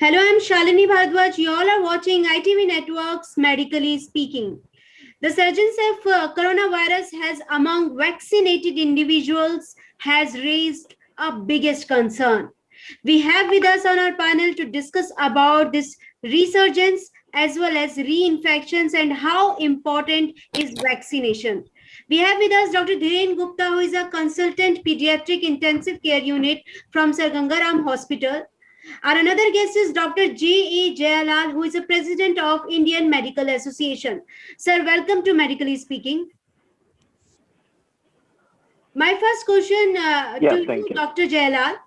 Hello, I'm Shalini Bhardwaj. You all are watching ITV Networks Medically Speaking. The surgence of coronavirus has among vaccinated individuals has raised a biggest concern. We have with us on our panel to discuss about this resurgence as well as reinfections and how important is vaccination. We have with us Dr. Dhiren Gupta, who is a consultant pediatric intensive care unit from Sir Gangaram Hospital. Our another guest is Dr. J.A. Jayalal, who is the president of Indian Medical Association. Sir, welcome to Medically Speaking. My first question to Thank you, you. Dr. Jayalal.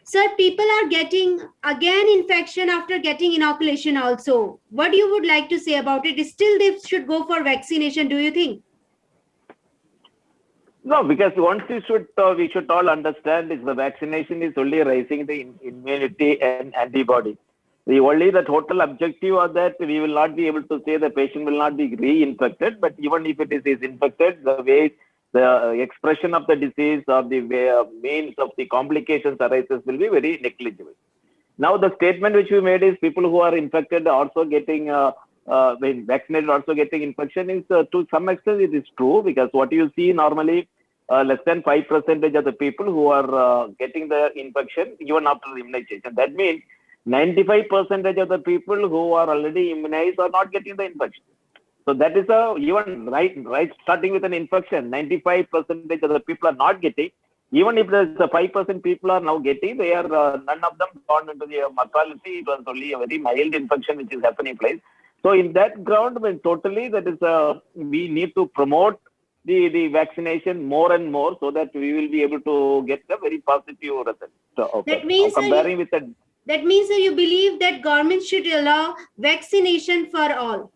Sir, people are getting again infection after getting inoculation also. What you would like to say about it? Still, they should go for vaccination, do you think? No, because once we should all understand is the vaccination is only raising the immunity and antibody. The total objective of that, we will not be able to say the patient will not be reinfected, but even if it is infected, the way the expression of the disease or the way, means of the complications arises will be very negligible. Now, the statement which we made is people who are infected also getting when vaccinated also getting infection is to some extent it is true, because what you see normally less than 5% of the people who are getting the infection even after the immunization. That means 95% of the people who are already immunized are not getting the infection. So that is even right starting with an infection, 95% of the people are not getting. Even if there's a 5% people are now getting, they are none of them gone into the mortality. It was only a very mild infection which is happening place. So in that ground, when totally that is we need to promote the vaccination more and more so that we will be able to get a very positive result. So, That means, comparing with the that means that you believe that government should allow vaccination for all.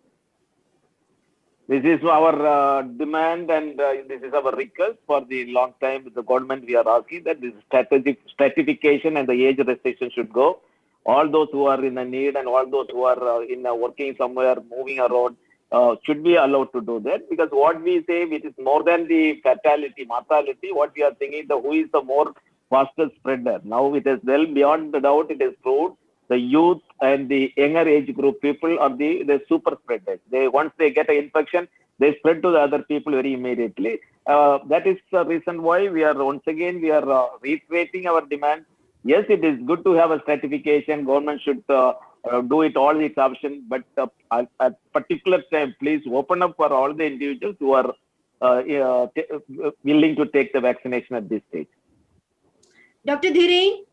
This is our demand, and this is our request for the long time with the government. We are asking that this strategic stratification and the age restriction should go. All those who are in the need and all those who are working somewhere, moving around, should be allowed to do that. Because what we say, it is more than the fatality, mortality. What we are thinking, who is the more faster spreader. Now it is well beyond the doubt. It is proved the youth and the younger age group people are the super spreaders. Once they get an infection, they spread to the other people very immediately. That is the reason why we are reiterating our demand. Yes, it is good to have a stratification. Government should do it all its options, but at particular time, please open up for all the individuals who are willing to take the vaccination at this stage. Dr. Dhiren,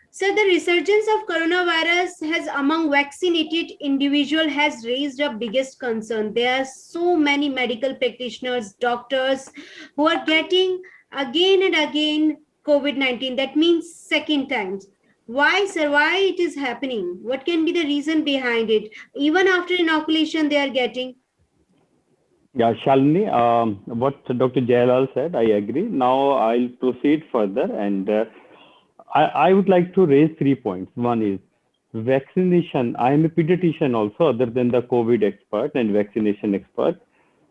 so the resurgence of coronavirus has among vaccinated individual has raised a biggest concern. There are so many medical practitioners, doctors who are getting again and again COVID-19. That means second times. Why, sir? Why it is happening? What can be the reason behind it? Even after inoculation, they are getting. Yeah, Shalini, what Dr. Jayalal said, I agree. Now I'll proceed further, and I would like to raise 3 points. One is vaccination. I am a pediatrician also, other than the COVID expert and vaccination expert.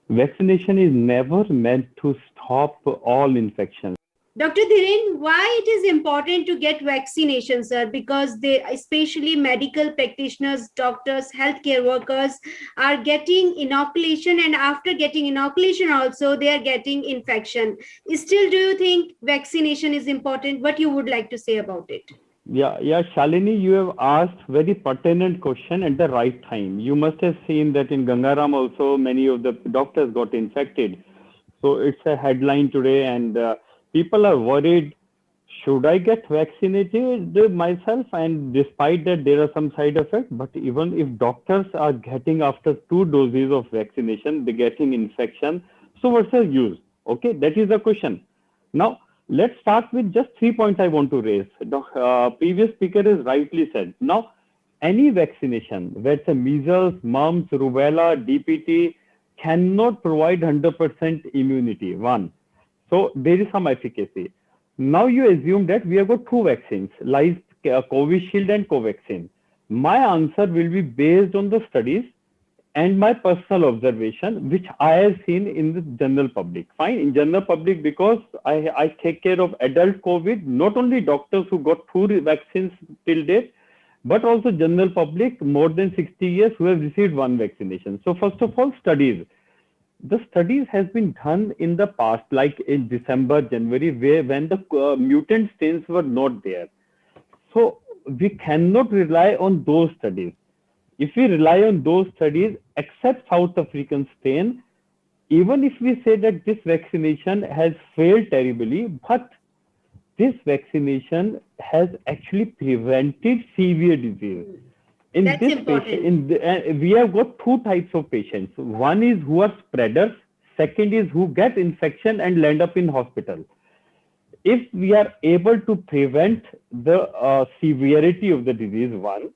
Vaccination is never meant to stop all infections. Dr. Dhiren, why it is important to get vaccination, sir? Because they, especially medical practitioners, doctors, healthcare workers, are getting inoculation, and after getting inoculation, also they are getting infection. Still, do you think vaccination is important? What you would like to say about it? Yeah, Shalini, you have asked very pertinent question at the right time. You must have seen that in Gangaram also many of the doctors got infected. So it's a headline today, and people are worried. Should I get vaccinated myself? And despite that, there are some side effects. But even if doctors are getting after 2 doses of vaccination, they're getting infection. So what's the use? Okay, that is the question. Now, let's start with just 3 points I want to raise. The previous speaker has rightly said. Now, any vaccination, whether it's a measles, mumps, rubella, DPT, cannot provide 100% immunity. One. So there is some efficacy. Now you assume that we have got 2 vaccines, like Covishield and Covaxin. My answer will be based on the studies and my personal observation, which I have seen in the general public. Fine, in general public, because I take care of adult COVID, not only doctors who got 2 vaccines till date, but also general public more than 60 years who have received one vaccination. So first of all, studies. The studies has been done in the past, like in December, January, when the mutant strains were not there. So we cannot rely on those studies. If we rely on those studies, except South African strain, even if we say that this vaccination has failed terribly, but this vaccination has actually prevented severe disease. In That's this important. patient, we have got two types of patients. One is who are spreaders. Second is who get infection and land up in hospital. If we are able to prevent the severity of the disease, one.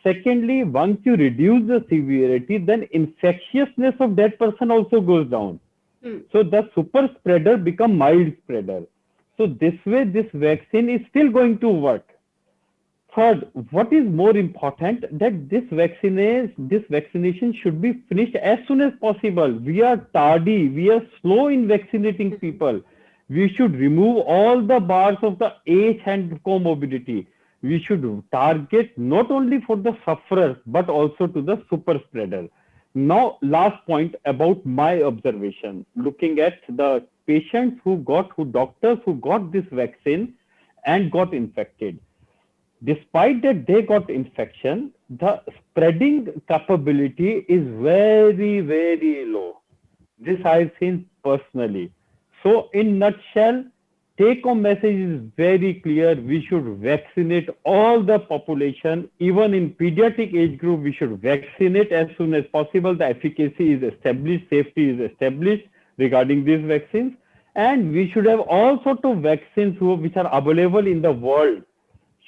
Secondly, once you reduce the severity, then infectiousness of that person also goes down. So the super spreader become mild spreader. So this way, this vaccine is still going to work. Third, what is more important, that this vaccination should be finished as soon as possible. We are tardy, we are slow in vaccinating people. We should remove all the bars of the age and comorbidity. We should target not only for the sufferers, but also to the super spreader. Now, last point about my observation, looking at the patients doctors who got this vaccine and got infected. Despite that they got infection, the spreading capability is very, very low. This I've seen personally. So in nutshell, take-home message is very clear. We should vaccinate all the population, even in pediatric age group. We should vaccinate as soon as possible. The efficacy is established, safety is established regarding these vaccines, and we should have all sorts of vaccines which are available in the world.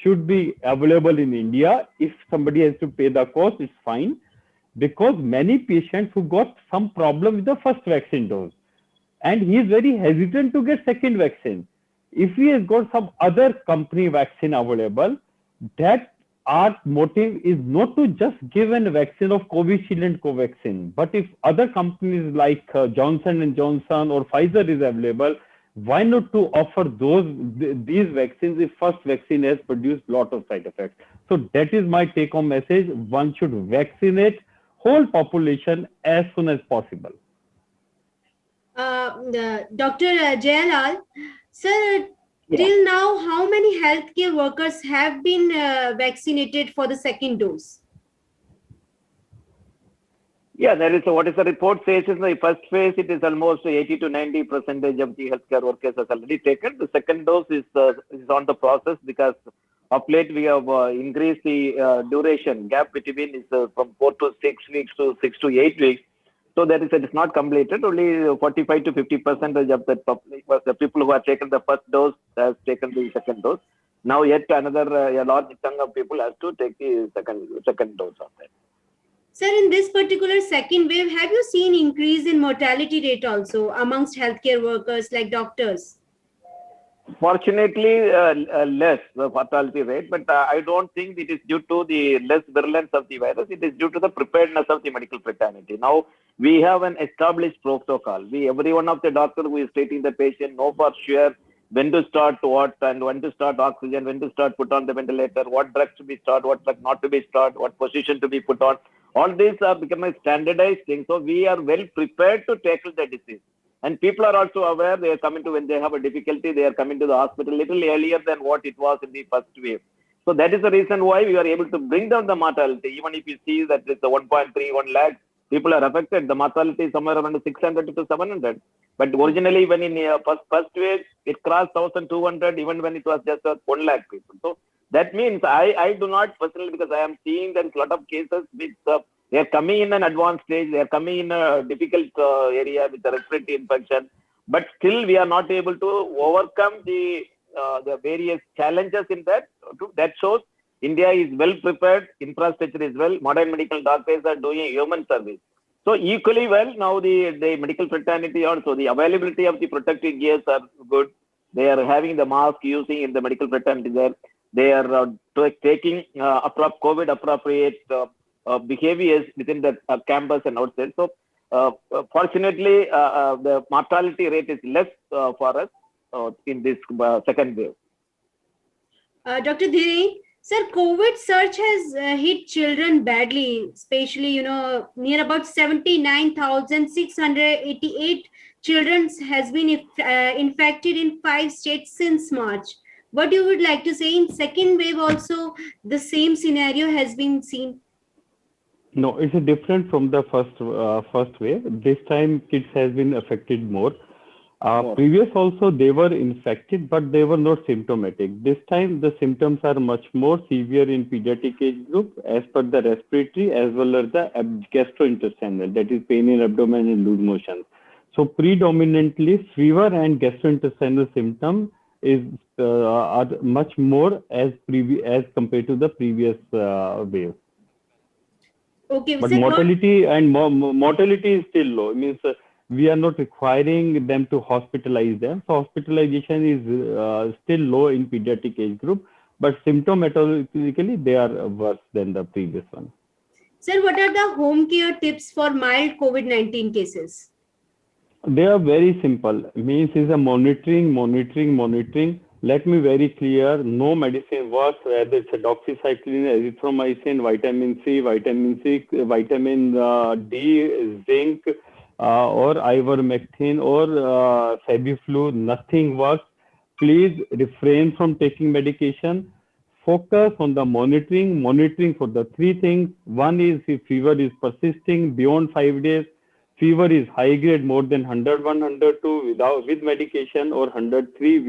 Should be available in India. If somebody has to pay the cost, it's fine, because many patients who got some problem with the first vaccine dose, and he is very hesitant to get second vaccine. If he has got some other company vaccine available, that our motive is not to just give a vaccine of Covishield and Covaxin, but if other companies like Johnson & Johnson or Pfizer is available, why not to offer these vaccines if first vaccine has produced lot of side effects? So that is my take-home message. One should vaccinate whole population as soon as possible. Dr. Jayalal, sir, till now, how many healthcare workers have been vaccinated for the second dose? Yeah, there is what is the report says in the first phase, it is almost 80 to 90% of the healthcare workers has already taken. The second dose is on the process, because of late we have increased the duration gap between is from 4 to 6 weeks to 6 to 8 weeks. So that is, it is not completed. Only 45 to 50% of the people who have taken the first dose has taken the second dose. Now yet another a large chunk of people has to take the second dose of that. Sir, in this particular second wave, have you seen increase in mortality rate also amongst healthcare workers like doctors? Fortunately, less the fatality rate, but I don't think it is due to the less virulence of the virus. It is due to the preparedness of the medical fraternity. Now we have an established protocol. Every one of the doctor who is treating the patient know for sure when to start what and when to start oxygen, when to start put on the ventilator, what drugs to be start, what drug not to be start, what position to be put on. All these are becoming standardized things. So we are well prepared to tackle the disease. And people are also aware. They are coming to, when they have a difficulty, they are coming to the hospital a little earlier than what it was in the first wave. So that is the reason why we are able to bring down the mortality. Even if you see that it's a 1.31 lakh people are affected, the mortality is somewhere around 600 to 700. But originally, when in first wave, it crossed 1,200, even when it was just 1 lakh people. So that means I do not personally, because I am seeing that a lot of cases with they are coming in an advanced stage, they are coming in a difficult area with a respiratory infection, but still we are not able to overcome the various challenges in that. That shows India is well prepared, infrastructure is well, modern medical doctors are doing human service. So equally well, now the medical fraternity also, the availability of the protective gears are good. They are having the mask using in the medical fraternity there. They are taking COVID appropriate behaviors within the campus and outside. So fortunately, the mortality rate is less for us in this second wave. Dr. Dhiri, Sir, COVID surge has hit children badly, especially, near about 79,688 children has been infected in 5 states since March. What you would like to say in second wave also the same scenario has been seen? No, it's different from the first wave. This time, kids has been affected more. Previous also they were infected, but they were not symptomatic. This time the symptoms are much more severe in pediatric age group as per the respiratory as well as the gastrointestinal, that is pain in abdomen and loose motion. So predominantly fever and gastrointestinal symptom is are much more as compared to the previous wave. Okay, But sir, mortality and mortality is still low. It means we are not requiring them to hospitalize them. So hospitalization is still low in pediatric age group, but symptomatically they are worse than the previous one. Sir, what are the home care tips for mild COVID-19 cases? They are very simple. Means is a monitoring. Let me very clear. No medicine works, whether it's a doxycycline, erythromycin, vitamin C, vitamin D, zinc, or ivermectin or Febuflu. Nothing works. Please refrain from taking medication. Focus on the monitoring. Monitoring for the three things. One is if fever is persisting beyond 5 days. Fever is high grade, more than 100, 102 with medication, or 103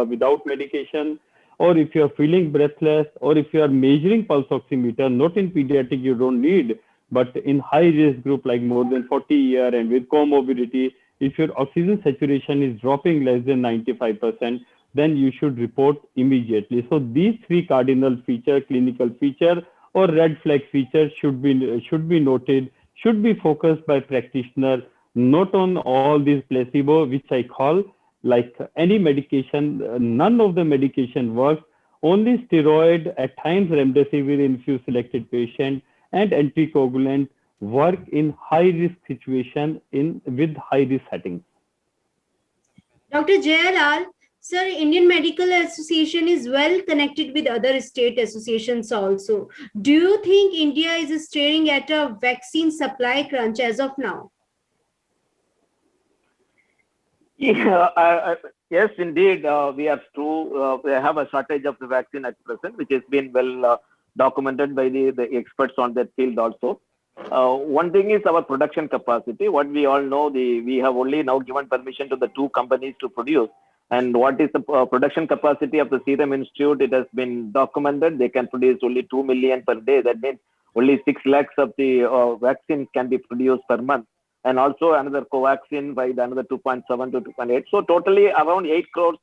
without medication. Or if you are feeling breathless, or if you are measuring pulse oximeter, not in pediatric, you don't need, but in high risk group like more than 40 year and with comorbidity, if your oxygen saturation is dropping less than 95%, then you should report immediately. So these three cardinal feature, clinical feature or red flag features should be noted, should be focused by practitioner, not on all these placebo, which I call like any medication. None of the medication works. Only steroid, at times remdesivir in few selected patients, and anticoagulant work in high risk situation with high risk settings. Dr. Jayalal, sir, Indian Medical Association is well connected with other state associations also. Do you think India is staring at a vaccine supply crunch as of now? Yeah, yes, indeed. We have a shortage of the vaccine at present, which has been well documented by the experts on that field also. One thing is our production capacity. What we all know, we have only now given permission to the two companies to produce. And what is the production capacity of the Serum Institute? It has been documented. They can produce only 2 million per day. That means only 6 lakhs of the vaccine can be produced per month. And also another Covaxin by another 2.7 to 2.8. So totally around 8 crores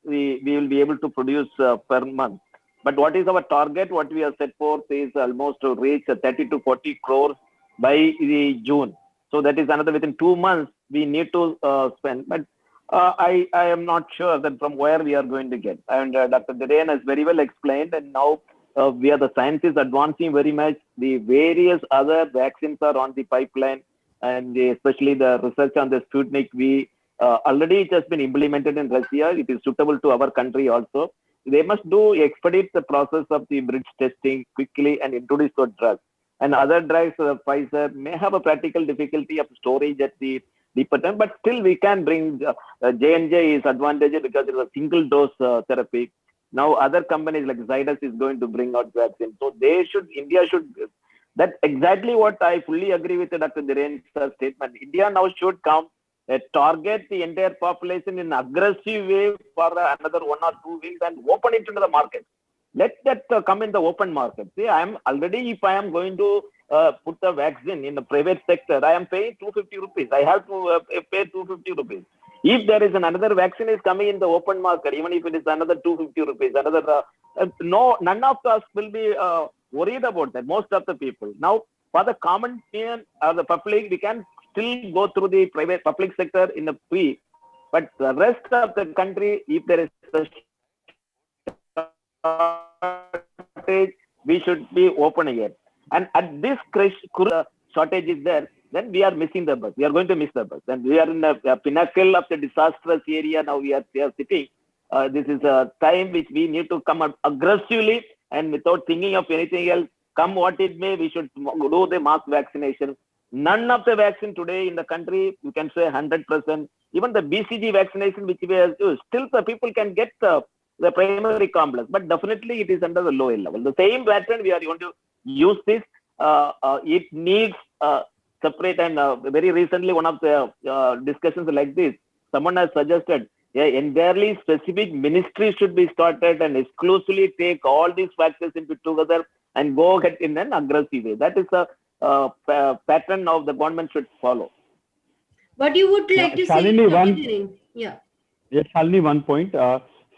we will be able to produce per month. But what is our target? What we have set forth is almost to reach 30 to 40 crores by June. So that is another within 2 months we need to spend. But I am not sure that from where we are going to get. And Dr. Dhiren has very well explained. And now the science is advancing very much. The various other vaccines are on the pipeline. And especially the research on the Sputnik V, already it has been implemented in Russia. It is suitable to our country also. They must expedite the process of the bridge testing quickly and introduce those drugs. And other drugs, Pfizer may have a practical difficulty of storage at the deeper time, but still we can bring J&J is advantageous because it is a single dose therapy. Now other companies like Zydus is going to bring out vaccine. So India should, that's exactly what I fully agree with Dr. Dhiren's statement. India now should come target the entire population in aggressive way for another 1 or 2 weeks and open it into the market. Let that come in the open market. See, if I am going to put the vaccine in the private sector, I am paying 250 rupees. I have to pay 250 rupees. If there is another vaccine is coming in the open market, even if it is another 250 rupees, none of us will be worried about that. Most of the people. Now, for the common man or the public, we can still go through the private public sector in the free, but the rest of the country, if there is a shortage, we should be opening it. And at this shortage is there, then we are missing the bus. We are going to miss the bus. And we are in the pinnacle of the disastrous area. Now we are sitting. This is a time which we need to come up aggressively and without thinking of anything else, come what it may, we should do the mass vaccination. None of the vaccine today in the country, you can say 100%. Even the BCG vaccination which we have used, still the people can get the primary complex, but definitely it is under the lower level. The same pattern we are going to use this. It needs separate, and very recently one of the discussions like this, someone has suggested entirely specific ministry should be started and exclusively take all these factors into together and go ahead in an aggressive way. That is a pattern of the government should follow. What you would like to say? Shalini, Yeah. Yes, Shalini, one point.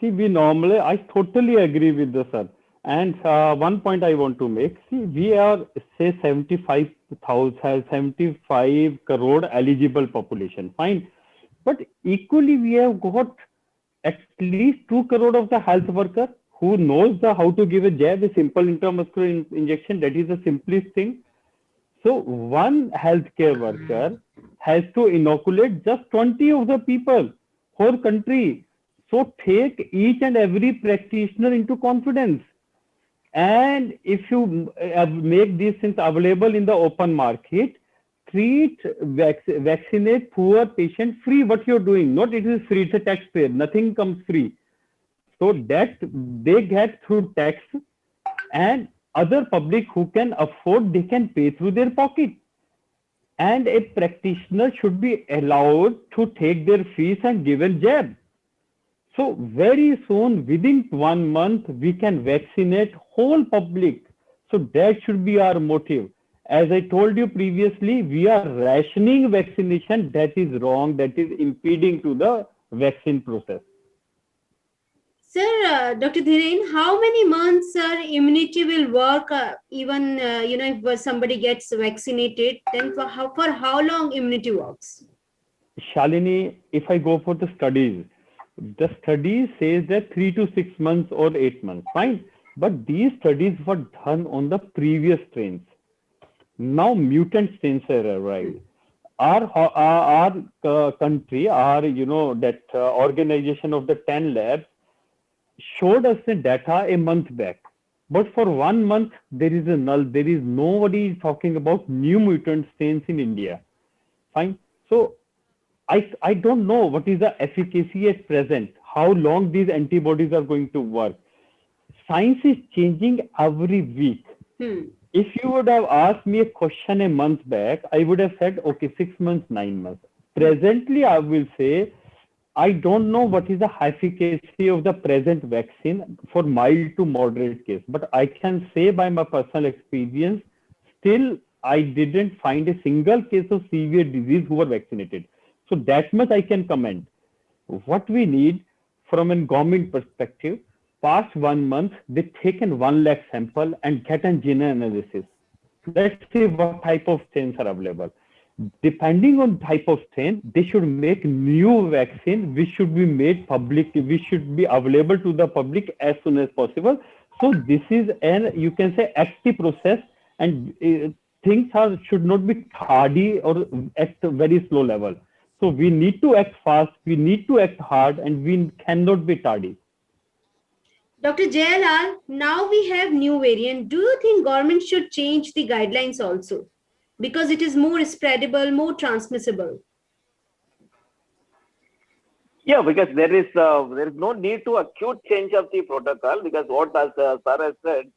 See, I totally agree with the sir. And one point I want to make. See, we are say 75 crore eligible population. Fine. But equally, we have got at least 2 crore of the health worker who knows how to give a jab, a simple intramuscular injection. That is the simplest thing. So one healthcare worker has to inoculate just 20 of the people, whole country. So take each and every practitioner into confidence. And if you make these things available in the open market, vaccinate poor patient free. What you're doing, not it is free, it's a taxpayer, nothing comes free. So that they get through tax, and other public who can afford, they can pay through their pocket. And a practitioner should be allowed to take their fees and give a jab. So very soon, within 1 month, we can vaccinate whole public. So that should be our motive. As I told you previously, we are rationing vaccination. That is wrong. That is impeding to the vaccine process. Sir, Dr. Dhiren, how many months immunity will work? Even if somebody gets vaccinated, then for how long immunity works? Shalini, if I go for the study says that 3 to 6 months or 8 months. Fine, but these studies were done on the previous strains. Now mutant strains have arrived. Our country, that organization of the 10 labs showed us the data a month back, but for 1 month there is a null. There is nobody talking about new mutant strains in India. Fine. So I don't know what is the efficacy at present, how long these antibodies are going to work. Science is changing every week. If you would have asked me a question a month back, I would have said, okay, 6 months, 9 months. Presently, I will say, I don't know what is the efficacy of the present vaccine for mild to moderate case, but I can say by my personal experience, still I didn't find a single case of severe disease who were vaccinated. So that much I can comment. What we need from a government perspective, past 1 month, they taken 1 lakh sample and get a genome analysis. Let's see what type of strains are available. Depending on type of strain, they should make new vaccine, which should be made public, which should be available to the public as soon as possible. So this is an, you can say, active process, and things should not be tardy or at a very slow level. So we need to act fast, we need to act hard, and we cannot be tardy. Dr. Jayalal, now we have new variant. Do you think government should change the guidelines also? Because it is more spreadable, more transmissible. Yeah, because there is no need to acute change of the protocol, because what as sir has said,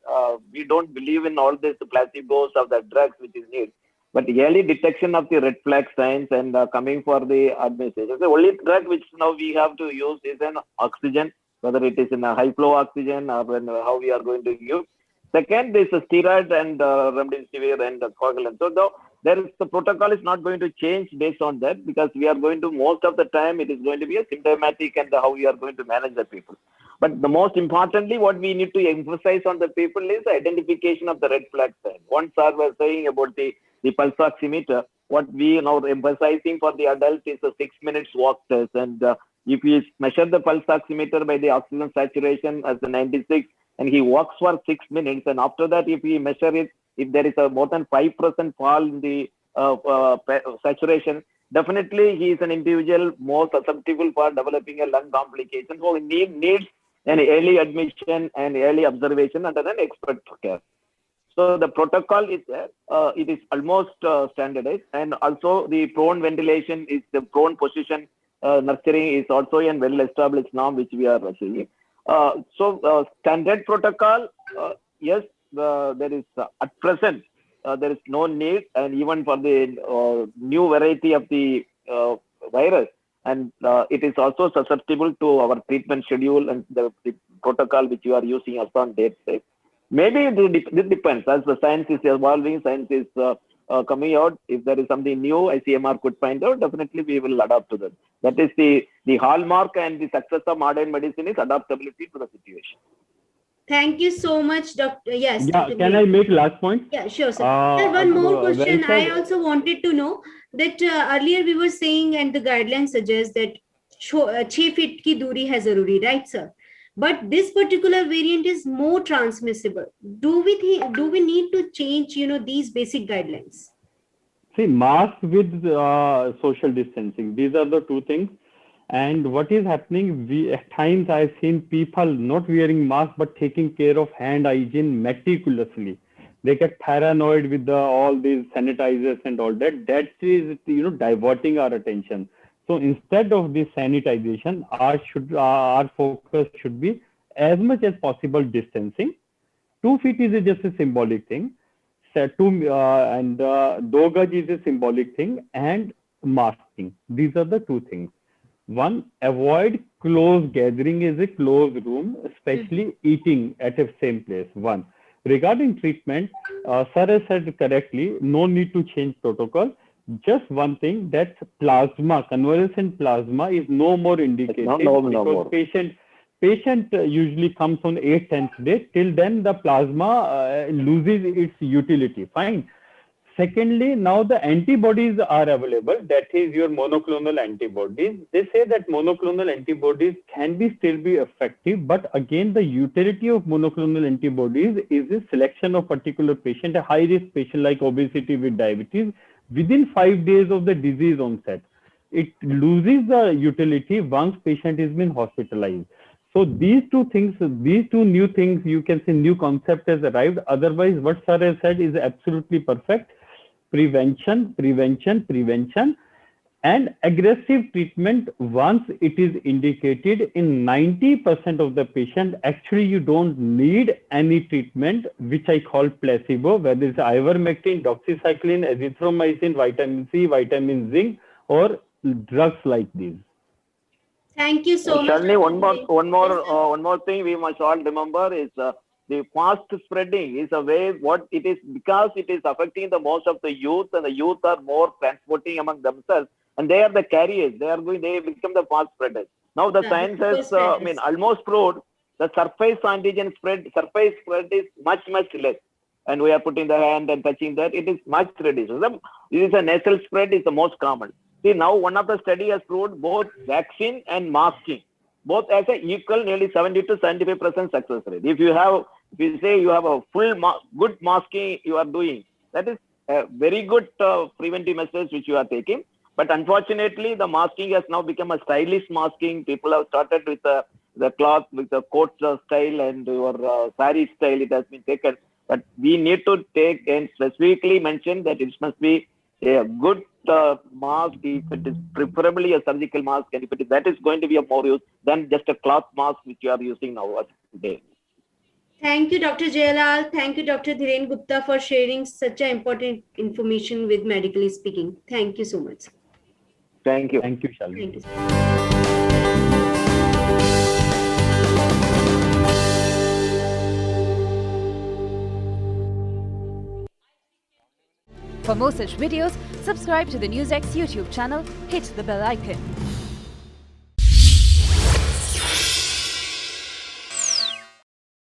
we don't believe in all this placebos of the drugs which is needed. But early detection of the red flag signs and coming for the administration. The only drug which now we have to use is an oxygen, whether it is in a high flow oxygen or how we are going to use. Second, there is a steroid and remdesivir and coagulant. So the protocol is not going to change based on that, because we are going to, most of the time, it is going to be a symptomatic and how we are going to manage the people. But the most importantly, what we need to emphasize on the people is the identification of the red flag sign. One sir was saying about the pulse oximeter. What we now emphasizing for the adult is a 6 minutes walk test. And if we measure the pulse oximeter by the oxygen saturation as the 96, and he walks for 6 minutes, and after that, if we measure it, if there is a more than 5% fall in the saturation, definitely he is an individual more susceptible for developing a lung complication. So he needs and early admission and early observation under an expert care. So the protocol is there. It is almost standardized, and also the prone ventilation is the prone position nurturing is also a well-established norm which we are seeing. So standard protocol, yes, there is at present there is no need, and even for the new variety of the virus, and it is also susceptible to our treatment schedule and the protocol which you are using as on date. Maybe it depends as the science is evolving, science is coming out. If there is something new ICMR could find out, definitely we will adapt to that. That is the hallmark and the success of modern medicine is adaptability to the situation. Thank you so much, Doctor. Yes. Yeah, Dr. can I make last point? Yeah, sure, sir. Sir, one more question. well I said. also wanted to know that earlier we were saying, and the guidelines suggest that 6 feet ki duri hai zaruri, right, sir? But this particular variant is more transmissible. Do we need to change, these basic guidelines? See, mask with social distancing. These are the two things. And what is happening? At times I've seen people not wearing masks but taking care of hand hygiene meticulously. They get paranoid with all these sanitizers and all that. That is, diverting our attention. So instead of this sanitization, our focus should be as much as possible distancing. 2 feet is just a symbolic thing. 2 gaj is a symbolic thing, and masking. These are the two things. One, avoid close gathering is a closed room, especially eating at the same place. One. Regarding treatment, sir has said correctly, no need to change protocol. Just one thing, that plasma, convalescent plasma is no more indicated because patient usually comes on 8th, 10th day. Till then, the plasma loses its utility. Fine. Secondly, now the antibodies are available. That is your monoclonal antibodies. They say that monoclonal antibodies can still be effective, but again, the utility of monoclonal antibodies is a selection of particular patient, a high-risk patient like obesity with diabetes. Within 5 days of the disease onset, it loses the utility once patient has been hospitalized. So these two things, these two new things, you can say new concept has arrived. Otherwise, what sir has said is absolutely perfect. Prevention, and aggressive treatment once it is indicated in 90% of the patient. Actually, you don't need any treatment, which I call placebo, whether it's ivermectin, doxycycline, azithromycin, vitamin C, vitamin zinc, or drugs like these. Thank you so much. Certainly, one more thing we must all remember is the fast spreading is a way what it is, because it is affecting the most of the youth, and the youth are more transporting among themselves, and they are the carriers. They become the fast spreaders. Now the science has almost proved the surface antigen spread. Surface spread is much less, and we are putting the hand and touching that. It is much reduced. This is a nasal spread is the most common. See, now one of the study has proved both vaccine and masking, both as a equal nearly 70 to 75% success rate. If you say you have a full good masking you are doing, that is a very good preventive measures which you are taking. But unfortunately, the masking has now become a stylish masking. People have started with the cloth, with the coat style and your sari style. It has been taken. But we need to take and specifically mention that it must be a good mask, if it is preferably a surgical mask, and if that is going to be of more use than just a cloth mask which you are using now today. Thank you, Dr. Jayalal. Thank you, Dr. Dhiren Gupta, for sharing such an important information with Medically Speaking. Thank you so much. Thank you. Thank you, Shalini. Thank you. For more such videos, subscribe to the NewsX YouTube channel, hit the bell icon.